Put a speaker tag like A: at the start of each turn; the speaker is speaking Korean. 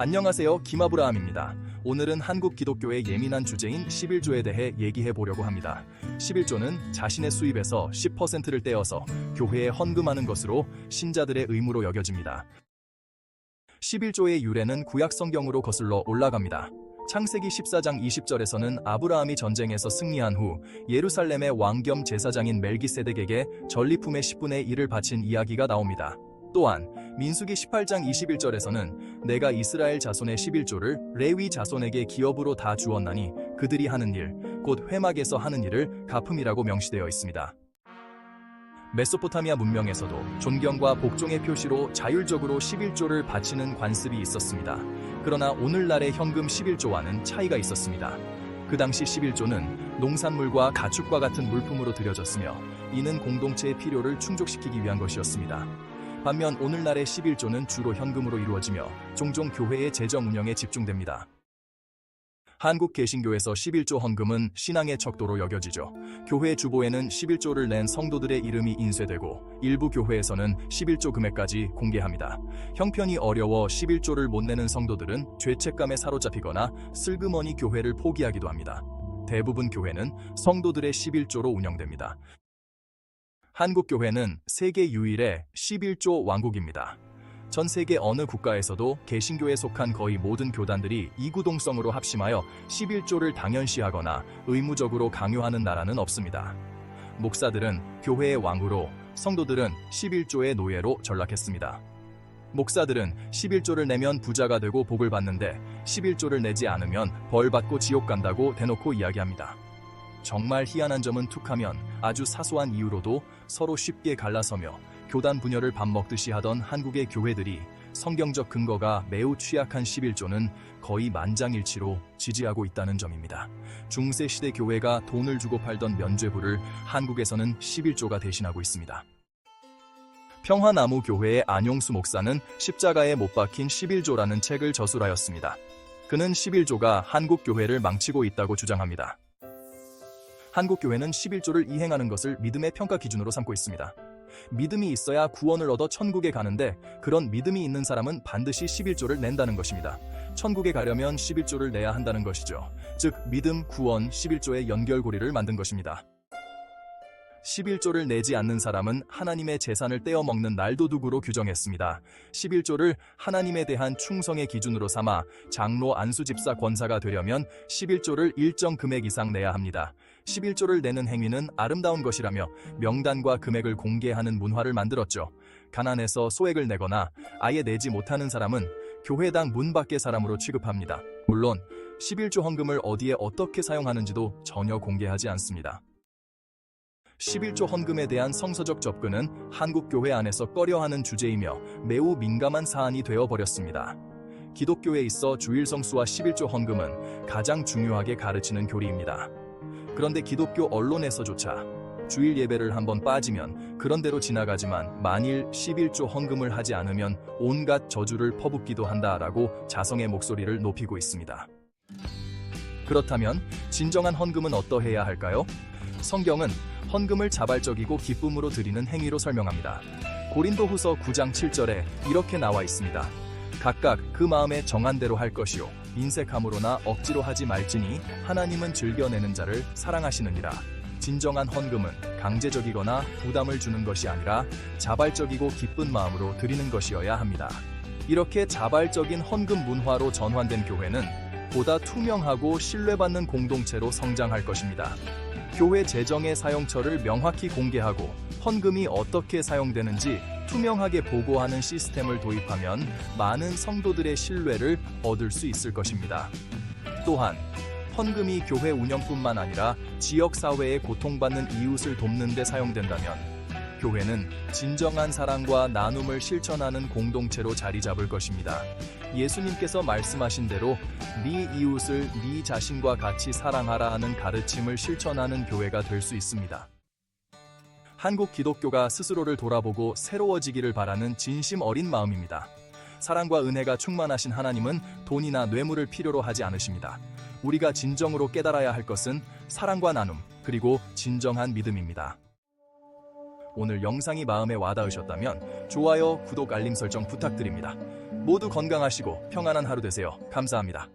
A: 안녕하세요, 김아브라함입니다. 오늘은 한국 기독교의 예민한 주제인 11조에 대해 얘기해 보려고 합니다. 11조는 자신의 수입에서 10%를 떼어서 교회에 헌금하는 것으로 신자들의 의무로 여겨집니다. 11조의 유래는 구약 성경으로 거슬러 올라갑니다. 창세기 14장 20절에서는 아브라함이 전쟁에서 승리한 후 예루살렘의 왕 겸 제사장인 멜기세덱에게 전리품의 10분의 1을 바친 이야기가 나옵니다. 또한 민수기 18장 21절에서는 내가 이스라엘 자손의 11조를 레위 자손에게 기업으로 다 주었나니 그들이 하는 일, 곧 회막에서 하는 일을 갚음이라고 명시되어 있습니다. 메소포타미아 문명에서도 존경과 복종의 표시로 자율적으로 11조를 바치는 관습이 있었습니다. 그러나 오늘날의 현금 11조와는 차이가 있었습니다. 그 당시 11조는 농산물과 가축과 같은 물품으로 드려졌으며 이는 공동체의 필요를 충족시키기 위한 것이었습니다. 반면 오늘날의 11조는 주로 현금으로 이루어지며 종종 교회의 재정 운영에 집중됩니다. 한국 개신교에서 11조 헌금은 신앙의 척도로 여겨지죠. 교회 주보에는 11조를 낸 성도들의 이름이 인쇄되고 일부 교회에서는 11조 금액까지 공개합니다. 형편이 어려워 11조를 못 내는 성도들은 죄책감에 사로잡히거나 슬그머니 교회를 포기하기도 합니다. 대부분 교회는 성도들의 11조로 운영됩니다. 한국 교회는 세계 유일의 11조 왕국입니다. 전 세계 어느 국가에서도 개신교에 속한 거의 모든 교단들이 이구동성으로 합심하여 11조를 당연시하거나 의무적으로 강요하는 나라는 없습니다. 목사들은 교회의 왕으로, 성도들은 11조의 노예로 전락했습니다. 목사들은 11조를 내면 부자가 되고 복을 받는데 11조를 내지 않으면 벌 받고 지옥 간다고 대놓고 이야기합니다. 정말 희한한 점은 툭하면 아주 사소한 이유로도 서로 쉽게 갈라서며 교단 분열을 밥 먹듯이 하던 한국의 교회들이 성경적 근거가 매우 취약한 11조는 거의 만장일치로 지지하고 있다는 점입니다. 중세시대 교회가 돈을 주고 팔던 면죄부를 한국에서는 11조가 대신하고 있습니다. 평화나무 교회의 안용수 목사는 십자가에 못 박힌 11조라는 책을 저술하였습니다. 그는 11조가 한국 교회를 망치고 있다고 주장합니다. 한국 교회는 11조를 이행하는 것을 믿음의 평가 기준으로 삼고 있습니다. 믿음이 있어야 구원을 얻어 천국에 가는데 그런 믿음이 있는 사람은 반드시 11조를 낸다는 것입니다. 천국에 가려면 11조를 내야 한다는 것이죠. 즉 믿음, 구원, 11조의 연결고리를 만든 것입니다. 11조를 내지 않는 사람은 하나님의 재산을 떼어먹는 날도둑으로 규정했습니다. 11조를 하나님에 대한 충성의 기준으로 삼아 장로 안수집사 권사가 되려면 11조를 일정 금액 이상 내야 합니다. 11조를 내는 행위는 아름다운 것이라며 명단과 금액을 공개하는 문화를 만들었죠. 가난해서 소액을 내거나 아예 내지 못하는 사람은 교회당 문 밖의 사람으로 취급합니다. 물론 11조 헌금을 어디에 어떻게 사용하는지도 전혀 공개하지 않습니다. 11조 헌금에 대한 성서적 접근은 한국 교회 안에서 꺼려하는 주제이며 매우 민감한 사안이 되어버렸습니다. 기독교에 있어 주일성수와 11조 헌금은 가장 중요하게 가르치는 교리입니다. 그런데 기독교 언론에서조차 주일 예배를 한번 빠지면 그런 대로 지나가지만 만일 11조 헌금을 하지 않으면 온갖 저주를 퍼붓기도 한다라고 자성의 목소리를 높이고 있습니다. 그렇다면 진정한 헌금은 어떠해야 할까요? 성경은 헌금을 자발적이고 기쁨으로 드리는 행위로 설명합니다. 고린도후서 9장 7절에 이렇게 나와 있습니다. 각각 그 마음에 정한 대로 할 것이요 인색함으로나 억지로 하지 말지니 하나님은 즐겨내는 자를 사랑하시느니라. 진정한 헌금은 강제적이거나 부담을 주는 것이 아니라 자발적이고 기쁜 마음으로 드리는 것이어야 합니다. 이렇게 자발적인 헌금 문화로 전환된 교회는 보다 투명하고 신뢰받는 공동체로 성장할 것입니다. 교회 재정의 사용처를 명확히 공개하고 헌금이 어떻게 사용되는지 투명하게 보고하는 시스템을 도입하면 많은 성도들의 신뢰를 얻을 수 있을 것입니다. 또한 헌금이 교회 운영뿐만 아니라 지역사회의 고통받는 이웃을 돕는 데 사용된다면 교회는 진정한 사랑과 나눔을 실천하는 공동체로 자리 잡을 것입니다. 예수님께서 말씀하신 대로 네 이웃을 네 자신과 같이 사랑하라 하는 가르침을 실천하는 교회가 될 수 있습니다. 한국 기독교가 스스로를 돌아보고 새로워지기를 바라는 진심 어린 마음입니다. 사랑과 은혜가 충만하신 하나님은 돈이나 뇌물을 필요로 하지 않으십니다. 우리가 진정으로 깨달아야 할 것은 사랑과 나눔, 그리고 진정한 믿음입니다. 오늘 영상이 마음에 와닿으셨다면 좋아요, 구독, 알림 설정 부탁드립니다. 모두 건강하시고 평안한 하루 되세요. 감사합니다.